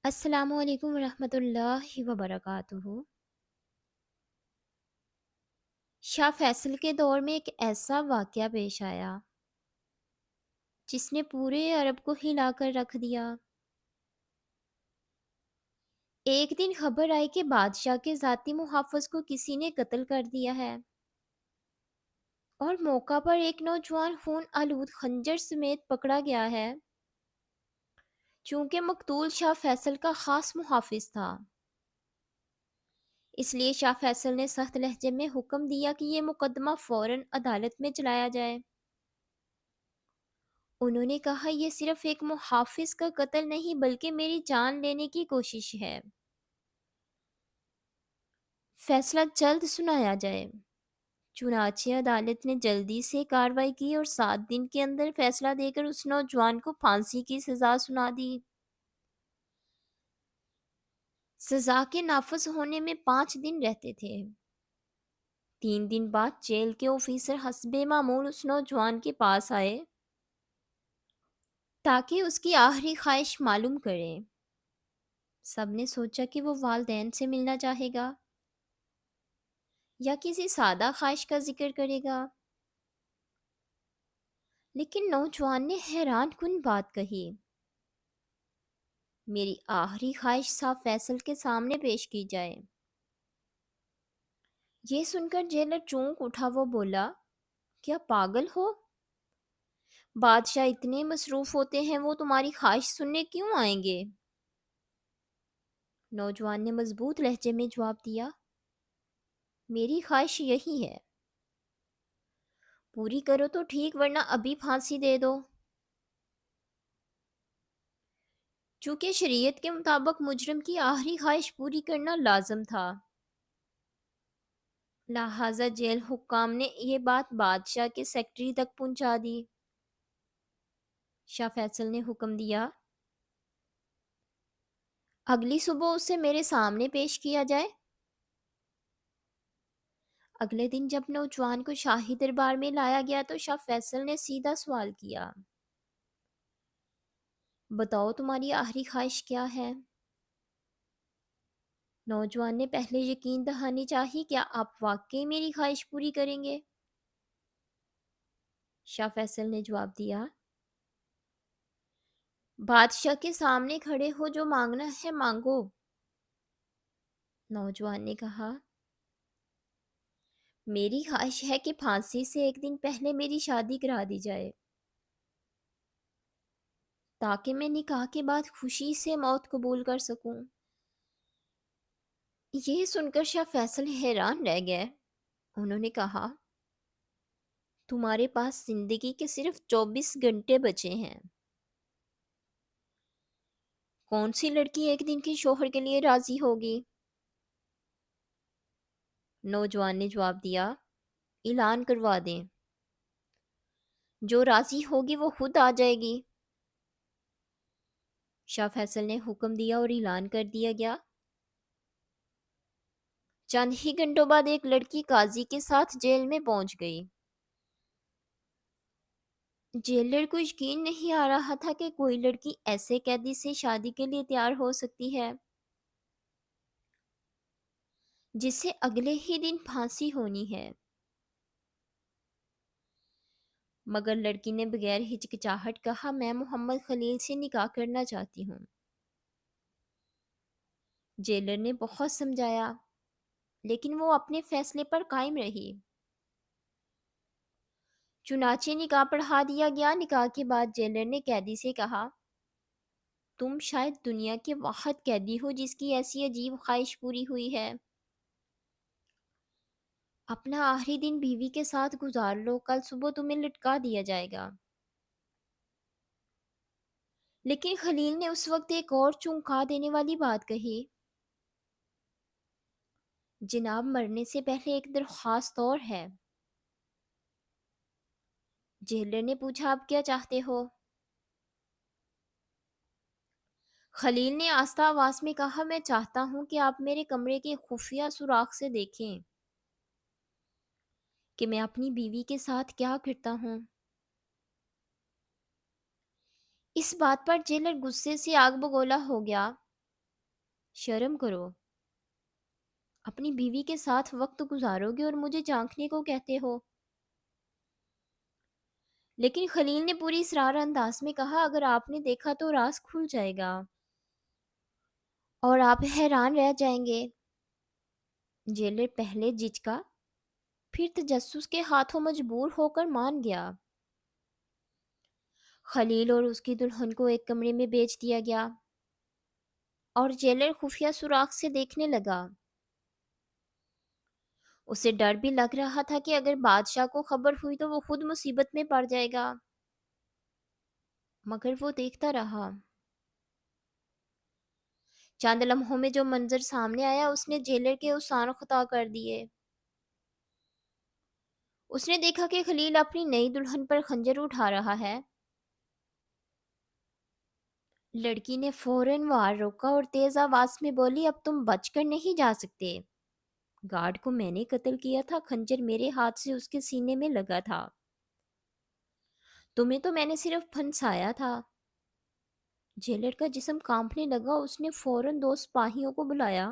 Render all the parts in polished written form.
السلام علیکم ورحمۃ اللہ وبرکاتہ۔ شاہ فیصل کے دور میں ایک ایسا واقعہ پیش آیا جس نے پورے عرب کو ہلا کر رکھ دیا۔ ایک دن خبر آئی کہ بادشاہ کے ذاتی محافظ کو کسی نے قتل کر دیا ہے، اور موقع پر ایک نوجوان خون آلود خنجر سمیت پکڑا گیا ہے۔ چونکہ مقتول شاہ فیصل کا خاص محافظ تھا، اس لیے شاہ فیصل نے سخت لہجے میں حکم دیا کہ یہ مقدمہ فوراً عدالت میں چلایا جائے۔ انہوں نے کہا، یہ صرف ایک محافظ کا قتل نہیں بلکہ میری جان لینے کی کوشش ہے، فیصلہ جلد سنایا جائے۔ چنانچہ عدالت نے جلدی سے کارروائی کی اور 7 دن کے اندر فیصلہ دے کر اس نوجوان کو پھانسی کی سزا سنا دی۔ سزا کے نافذ ہونے میں 5 دن رہتے تھے۔ 3 دن بعد جیل کے آفیسر حسب معمول اس نوجوان کے پاس آئے تاکہ اس کی آخری خواہش معلوم کریں۔ سب نے سوچا کہ وہ والدین سے ملنا چاہے گا یا کسی سادہ خواہش کا ذکر کرے گا، لیکن نوجوان نے حیران کن بات کہی، میری آخری خواہش صاحب فیصل کے سامنے پیش کی جائے۔ یہ سن کر جیلر چونک اٹھا، وہ بولا، کیا پاگل ہو؟ بادشاہ اتنے مصروف ہوتے ہیں، وہ تمہاری خواہش سننے کیوں آئیں گے؟ نوجوان نے مضبوط لہجے میں جواب دیا، میری خواہش یہی ہے، پوری کرو تو ٹھیک ورنہ ابھی پھانسی دے دو۔ چونکہ شریعت کے مطابق مجرم کی آخری خواہش پوری کرنا لازم تھا، لہذا جیل حکام نے یہ بات بادشاہ کے سیکرٹری تک پہنچا دی۔ شاہ فیصل نے حکم دیا، اگلی صبح اسے میرے سامنے پیش کیا جائے۔ اگلے دن جب نوجوان کو شاہی دربار میں لایا گیا تو شاہ فیصل نے سیدھا سوال کیا، بتاؤ تمہاری آخری خواہش کیا ہے؟ نوجوان نے پہلے یقین دہانی چاہی، کیا آپ واقعی میری خواہش پوری کریں گے؟ شاہ فیصل نے جواب دیا، بادشاہ کے سامنے کھڑے ہو، جو مانگنا ہے مانگو۔ نوجوان نے کہا، میری خواہش ہے کہ پھانسی سے ایک دن پہلے میری شادی کرا دی جائے تاکہ میں نکاح کے بعد خوشی سے موت قبول کر سکوں۔ یہ سن کر شاہ فیصل حیران رہ گئے۔ انہوں نے کہا، تمہارے پاس زندگی کے صرف 24 گھنٹے بچے ہیں، کون سی لڑکی ایک دن کے شوہر کے لیے راضی ہوگی؟ نوجوان نے جواب دیا، اعلان کروا دیں، جو راضی ہوگی وہ خود آ جائے گی۔ شاہ فیصل نے حکم دیا اور اعلان کر دیا گیا۔ چند ہی گھنٹوں بعد ایک لڑکی قاضی کے ساتھ جیل میں پہنچ گئی۔ جیلر کو یقین نہیں آ رہا تھا کہ کوئی لڑکی ایسے قیدی سے شادی کے لیے تیار ہو سکتی ہے جس سے اگلے ہی دن پھانسی ہونی ہے، مگر لڑکی نے بغیر ہچکچاہٹ کہا، میں محمد خلیل سے نکاح کرنا چاہتی ہوں۔ جیلر نے بہت سمجھایا لیکن وہ اپنے فیصلے پر قائم رہی۔ چنانچہ نکاح پڑھا دیا گیا۔ نکاح کے بعد جیلر نے قیدی سے کہا، تم شاید دنیا کے واحد قیدی ہو جس کی ایسی عجیب خواہش پوری ہوئی ہے۔ اپنا آخری دن بیوی کے ساتھ گزار لو، کل صبح تمہیں لٹکا دیا جائے گا۔ لیکن خلیل نے اس وقت ایک اور چونکا دینے والی بات کہی، جناب مرنے سے پہلے ایک درخواست اور ہے۔ جیلر نے پوچھا، آپ کیا چاہتے ہو؟ خلیل نے آہستہ آواز میں کہا، میں چاہتا ہوں کہ آپ میرے کمرے کے خفیہ سوراخ سے دیکھیں کہ میں اپنی بیوی کے ساتھ کیا کرتا ہوں۔ اس بات پر جیلر غصے سے آگ بگولا ہو گیا۔ شرم کرو، اپنی بیوی کے ساتھ وقت گزارو گے اور مجھے جھانکنے کو کہتے ہو؟ لیکن خلیل نے پوری اسرار انداز میں کہا، اگر آپ نے دیکھا تو راز کھل جائے گا اور آپ حیران رہ جائیں گے۔ جیلر پہلے جھجکا، پھر تجسس کے ہاتھوں مجبور ہو کر مان گیا۔ خلیل اور اس کی دلہن کو ایک کمرے میں بیچ دیا گیا اور جیلر خفیہ سوراخ سے دیکھنے لگا۔ اسے ڈر بھی لگ رہا تھا کہ اگر بادشاہ کو خبر ہوئی تو وہ خود مصیبت میں پڑ جائے گا، مگر وہ دیکھتا رہا۔ چند لمحوں میں جو منظر سامنے آیا اس نے جیلر کے اوسان خطا کر دیے۔ اس نے دیکھا کہ خلیل اپنی نئی دلہن پر خنجر اٹھا رہا ہے۔ لڑکی نے فوراً وار روکا اور تیز آواز میں بولی، اب تم بچ کر نہیں جا سکتے۔ گارڈ کو میں نے قتل کیا تھا، خنجر میرے ہاتھ سے اس کے سینے میں لگا تھا، تمہیں تو میں نے صرف پھنسایا تھا۔ جیلر کا جسم کانپنے لگا، اس نے فوراً 2 سپاہیوں کو بلایا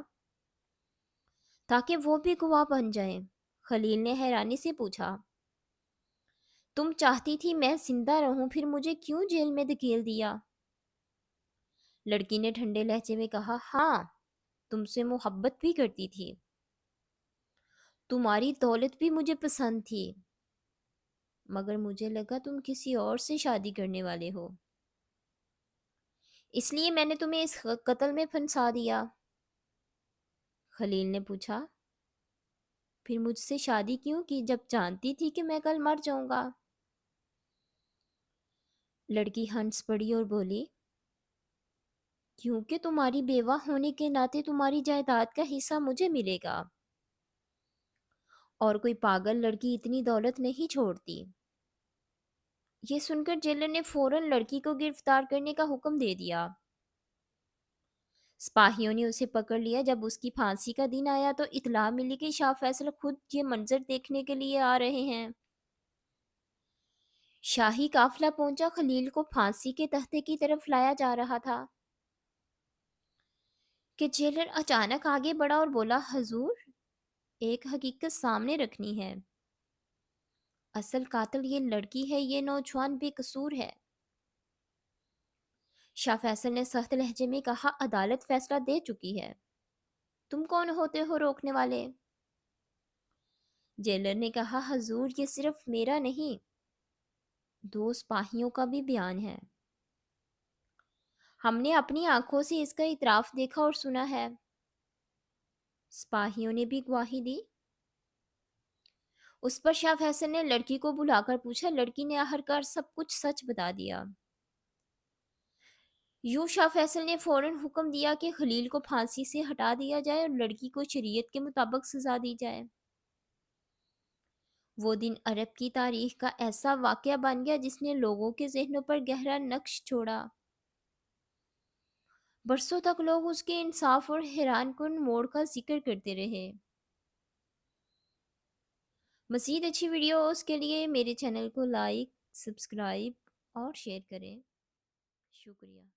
تاکہ وہ بھی گواہ بن جائیں۔ خلیل نے حیرانی سے پوچھا، تم چاہتی تھی میں زندہ رہوں، پھر مجھے کیوں جیل میں دھکیل دیا؟ لڑکی نے ٹھنڈے لہجے میں کہا، ہاں، تم سے محبت بھی کرتی تھی، تمہاری دولت بھی مجھے پسند تھی، مگر مجھے لگا تم کسی اور سے شادی کرنے والے ہو، اس لیے میں نے تمہیں اس قتل میں پھنسا دیا۔ خلیل نے پوچھا، پھر مجھ سے شادی کیوں کی جب جانتی تھی کہ میں کل مر جاؤں گا؟ لڑکی ہنس پڑی اور بولی، کیونکہ تمہاری بیوہ ہونے کے ناطے تمہاری جائیداد کا حصہ مجھے ملے گا، اور کوئی پاگل لڑکی اتنی دولت نہیں چھوڑتی۔ یہ سن کر جیلر نے فوراً لڑکی کو گرفتار کرنے کا حکم دے دیا۔ سپاہیوں نے اسے پکڑ لیا۔ جب اس کی پھانسی کا دن آیا تو اطلاع ملی کہ شاہ فیصل خود یہ منظر دیکھنے کے لیے آ رہے ہیں۔ شاہی قافلہ پہنچا، خلیل کو پھانسی کے تختے کی طرف لایا جا رہا تھا کہ جیلر اچانک آگے بڑھا اور بولا، حضور، ایک حقیقت سامنے رکھنی ہے، اصل قاتل یہ لڑکی ہے، یہ نوجوان بے قصور ہے۔ شاہ فیصل نے سخت لہجے میں کہا، عدالت فیصلہ دے چکی ہے، تم کون ہوتے ہو روکنے والے؟ جیلر نے کہا، حضور، یہ صرف میرا نہیں، 2 سپاہیوں کا بھی بیان ہے، ہم نے اپنی آنکھوں سے اس کا اعتراف دیکھا اور سنا ہے۔ سپاہیوں نے بھی گواہی دی۔ اس پر شاہ فیصل نے لڑکی کو بلا کر پوچھا۔ لڑکی نے آخرکار سب کچھ سچ بتا دیا۔ یوں شاہ فیصل نے فوراً حکم دیا کہ خلیل کو پھانسی سے ہٹا دیا جائے اور لڑکی کو شریعت کے مطابق سزا دی جائے۔ وہ دن عرب کی تاریخ کا ایسا واقعہ بن گیا جس نے لوگوں کے ذہنوں پر گہرا نقش چھوڑا۔ برسوں تک لوگ اس کے انصاف اور حیران کن موڑ کا ذکر کرتے رہے۔ مزید اچھی ویڈیوز کے لیے میرے چینل کو لائک، سبسکرائب اور شیئر کریں۔ شکریہ۔